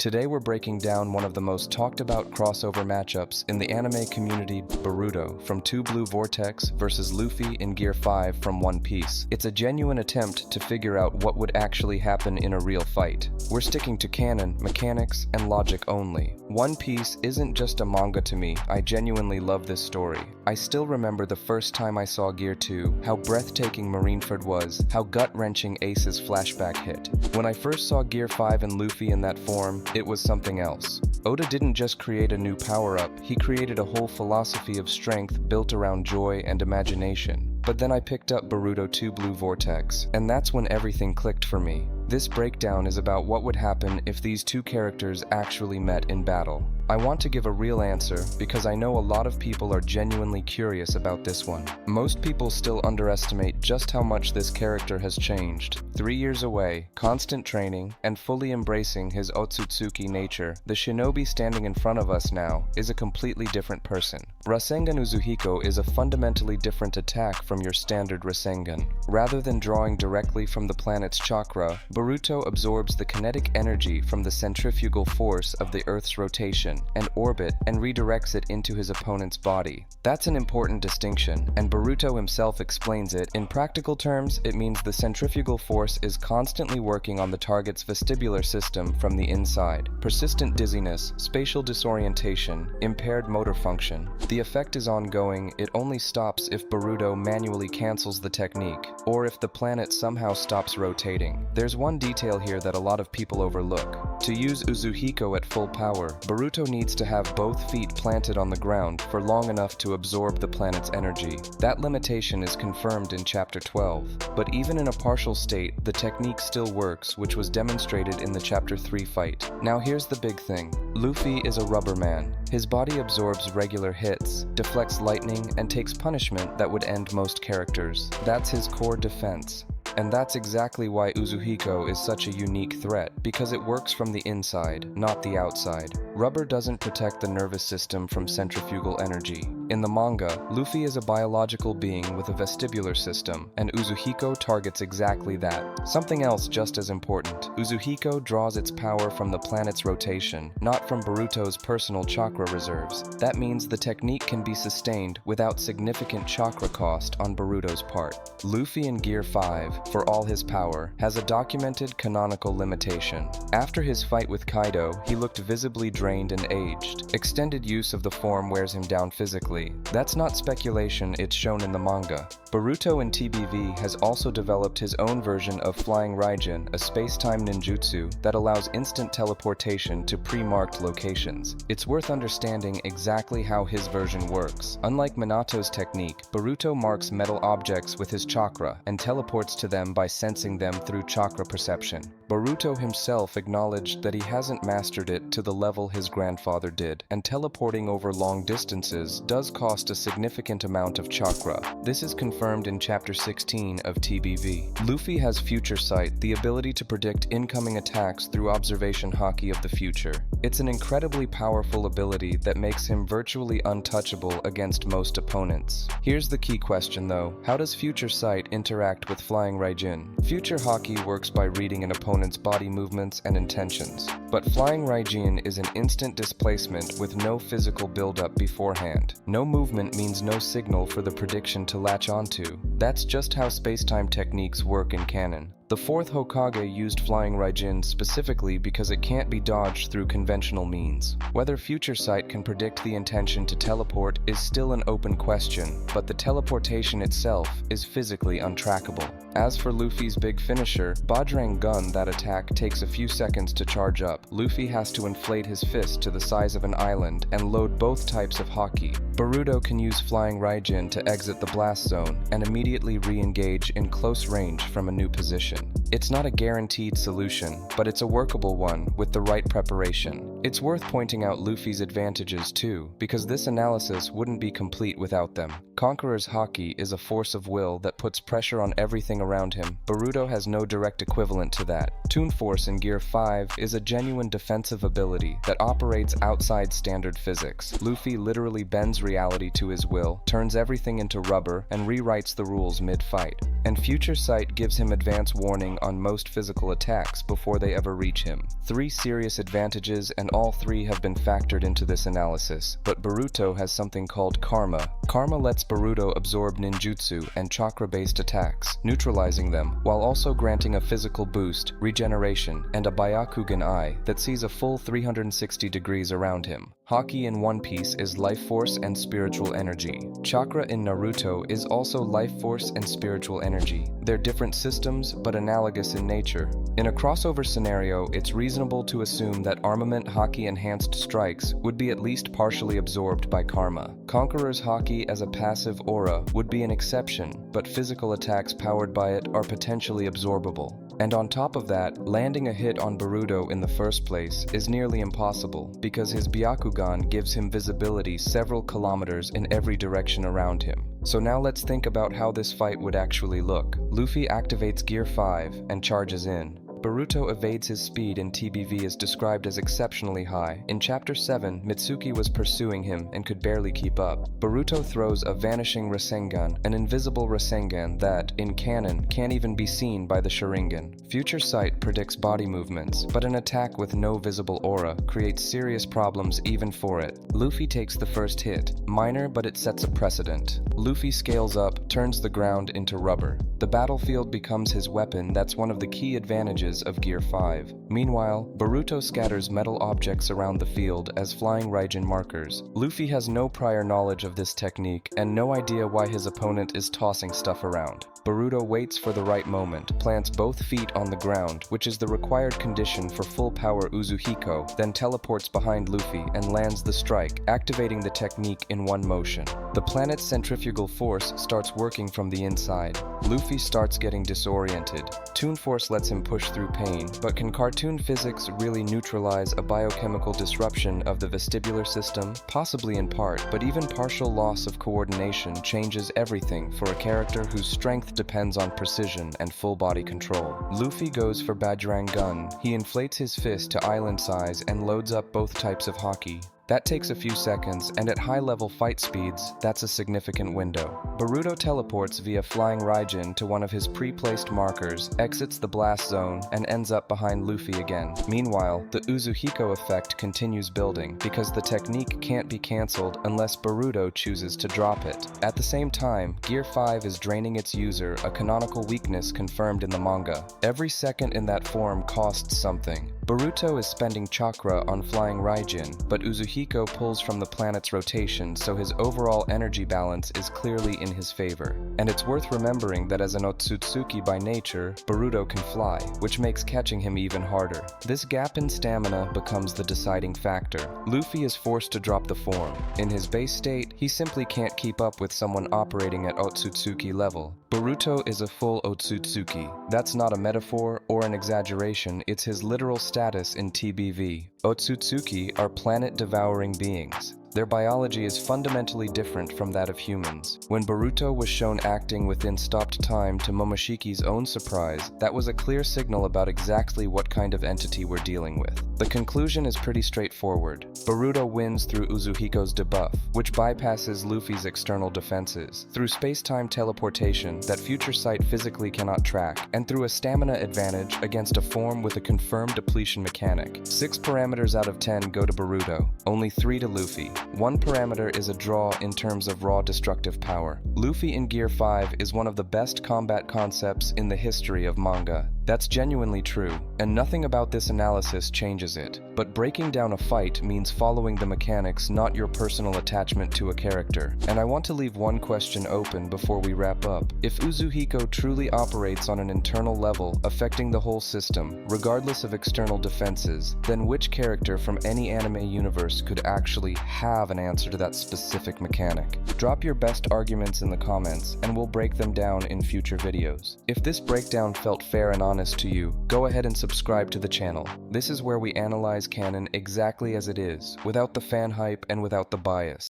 Today we're breaking down one of the most talked about crossover matchups in the anime community, Boruto from Two Blue Vortex versus Luffy in Gear 5 from One Piece. It's a genuine attempt to figure out what would actually happen in a real fight. We're sticking to canon, mechanics, and logic only. One Piece isn't just a manga to me, I genuinely love this story. I still remember the first time I saw Gear 2, how breathtaking Marineford was, how gut-wrenching Ace's flashback hit. When I first saw Gear 5 and Luffy in that form, it was something else. Oda didn't just create a new power-up, he created a whole philosophy of strength built around joy and imagination. But then I picked up Boruto Two Blue Vortex, and that's when everything clicked for me. This breakdown is about what would happen if these two characters actually met in battle. I want to give a real answer because I know a lot of people are genuinely curious about this one. Most people still underestimate just how much this character has changed. 3 years away, constant training, and fully embracing his Otsutsuki nature, the shinobi standing in front of us now is a completely different person. Rasengan Uzuhiko is a fundamentally different attack from your standard Rasengan. Rather than drawing directly from the planet's chakra, Boruto absorbs the kinetic energy from the centrifugal force of the Earth's rotation and orbit and redirects it into his opponent's body. That's an important distinction, and Boruto himself explains it. In practical terms, it means the centrifugal force is constantly working on the target's vestibular system from the inside. Persistent dizziness, spatial disorientation, impaired motor function. The effect is ongoing, it only stops if Boruto manually cancels the technique, or if the planet somehow stops rotating. There's one detail here that a lot of people overlook. To use Uzuhiko at full power, Boruto needs to have both feet planted on the ground for long enough to absorb the planet's energy. That limitation is confirmed in Chapter 12. But even in a partial state, the technique still works, which was demonstrated in the Chapter 3 fight. Now here's the big thing. Luffy is a rubber man. His body absorbs regular hits, deflects lightning, and takes punishment that would end most characters. That's his core defense. And that's exactly why Uzuhiko is such a unique threat, because it works from the inside, not the outside. Rubber doesn't protect the nervous system from centrifugal energy. In the manga, Luffy is a biological being with a vestibular system, and Uzuhiko targets exactly that. Something else just as important, Uzuhiko draws its power from the planet's rotation, not from Boruto's personal chakra reserves. That means the technique can be sustained without significant chakra cost on Boruto's part. Luffy in Gear 5, for all his power, has a documented canonical limitation. After his fight with Kaido, he looked visibly drained and aged. Extended use of the form wears him down physically. That's not speculation, it's shown in the manga. Boruto in TBV has also developed his own version of Flying Raijin, a space-time ninjutsu that allows instant teleportation to pre-marked locations. It's worth understanding exactly how his version works. Unlike Minato's technique, Boruto marks metal objects with his chakra and teleports to them by sensing them through chakra perception. Boruto himself acknowledged that he hasn't mastered it to the level his grandfather did, and teleporting over long distances does cost a significant amount of chakra. This is confirmed in Chapter 16 of TBV. Luffy has Future Sight, the ability to predict incoming attacks through observation Haki of the future. It's an incredibly powerful ability that makes him virtually untouchable against most opponents. Here's the key question though, how does Future Sight interact with Flying Raijin? Future Haki works by reading an opponent's body movements and intentions, but Flying Raijin is an instant displacement with no physical buildup beforehand. No movement means no signal for the prediction to latch onto. That's just how space-time techniques work in canon. The 4th Hokage used Flying Raijin specifically because it can't be dodged through conventional means. Whether Future Sight can predict the intention to teleport is still an open question, but the teleportation itself is physically untrackable. As for Luffy's big finisher, Bajrang Gun, that attack takes a few seconds to charge up. Luffy has to inflate his fist to the size of an island and load both types of Haki. Boruto can use Flying Raijin to exit the blast zone and immediately re-engage in close range from a new position. It's not a guaranteed solution, but it's a workable one with the right preparation. It's worth pointing out Luffy's advantages too, because this analysis wouldn't be complete without them. Conqueror's Haki is a force of will that puts pressure on everything around him. Boruto has no direct equivalent to that. Toon Force in Gear 5 is a genuine defensive ability that operates outside standard physics. Luffy literally bends reality to his will, turns everything into rubber, and rewrites the rules mid-fight. And Future Sight gives him advance warning on most physical attacks before they ever reach him. 3 serious advantages, and all 3 have been factored into this analysis. But Boruto has something called Karma. Karma lets Boruto absorb ninjutsu and chakra-based attacks, neutralizing them, while also granting a physical boost, regeneration, and a Byakugan eye that sees a full 360 degrees around him. Haki in One Piece is life force and spiritual energy. Chakra in Naruto is also life force and spiritual energy. They're different systems, but analogous in nature. In a crossover scenario, it's reasonable to assume that armament Haki-enhanced strikes would be at least partially absorbed by Karma. Conqueror's Haki as a passive aura would be an exception, but physical attacks powered by it are potentially absorbable. And on top of that, landing a hit on Boruto in the first place is nearly impossible, because his Byakugan gives him visibility several kilometers in every direction around him. So now let's think about how this fight would actually look. Luffy activates Gear 5 and charges in. Boruto evades his speed in TBV is described as exceptionally high. In Chapter 7, Mitsuki was pursuing him and could barely keep up. Boruto throws a vanishing Rasengan, an invisible Rasengan that, in canon, can't even be seen by the Sharingan. Future Sight predicts body movements, but an attack with no visible aura creates serious problems even for it. Luffy takes the first hit. Minor, but it sets a precedent. Luffy scales up, turns the ground into rubber. The battlefield becomes his weapon. That's one of the key advantages of Gear 5. Meanwhile, Boruto scatters metal objects around the field as flying Raijin markers. Luffy has no prior knowledge of this technique and no idea why his opponent is tossing stuff around. Boruto waits for the right moment, plants both feet on the ground, which is the required condition for full power Uzuhiko, then teleports behind Luffy and lands the strike, activating the technique in one motion. The planet's centrifugal force starts working from the inside. Luffy starts getting disoriented. Toon Force lets him push through pain, but can cartoon physics really neutralize a biochemical disruption of the vestibular system? Possibly in part, but even partial loss of coordination changes everything for a character whose strength depends on precision and full body control. Luffy goes for Bajrang Gun. He inflates his fist to island size and loads up both types of Haki. That takes a few seconds, and at high-level fight speeds, that's a significant window. Boruto teleports via flying Raijin to one of his pre-placed markers, exits the blast zone, and ends up behind Luffy again. Meanwhile, the Uzuhiko effect continues building, because the technique can't be cancelled unless Boruto chooses to drop it. At the same time, Gear 5 is draining its user, a canonical weakness confirmed in the manga. Every second in that form costs something. Boruto is spending chakra on flying Raijin, but Uzuhiko pulls from the planet's rotation, so his overall energy balance is clearly in his favor. And it's worth remembering that as an Otsutsuki by nature, Boruto can fly, which makes catching him even harder. This gap in stamina becomes the deciding factor. Luffy is forced to drop the form. In his base state, he simply can't keep up with someone operating at Otsutsuki level. Boruto is a full Otsutsuki. That's not a metaphor or an exaggeration, it's his literal status in TBV. Otsutsuki are planet-devouring beings. Their biology is fundamentally different from that of humans. When Boruto was shown acting within stopped time to Momoshiki's own surprise, that was a clear signal about exactly what kind of entity we're dealing with. The conclusion is pretty straightforward. Boruto wins through Uzuhiko's debuff, which bypasses Luffy's external defenses, through space-time teleportation that Future Sight physically cannot track, and through a stamina advantage against a form with a confirmed depletion mechanic. 6 parameters out of 10 go to Boruto, only 3 to Luffy. 1 parameter is a draw in terms of raw destructive power. Luffy in Gear 5 is one of the best combat concepts in the history of manga. That's genuinely true, and nothing about this analysis changes it. But breaking down a fight means following the mechanics, not your personal attachment to a character. And I want to leave one question open before we wrap up. If Uzuhiko truly operates on an internal level, affecting the whole system, regardless of external defenses, then which character from any anime universe could actually have an answer to that specific mechanic? Drop your best arguments in the comments, and we'll break them down in future videos. If this breakdown felt fair and honest to you, go ahead and subscribe subscribe to the channel. This is where we analyze canon exactly as it is, without the fan hype and without the bias.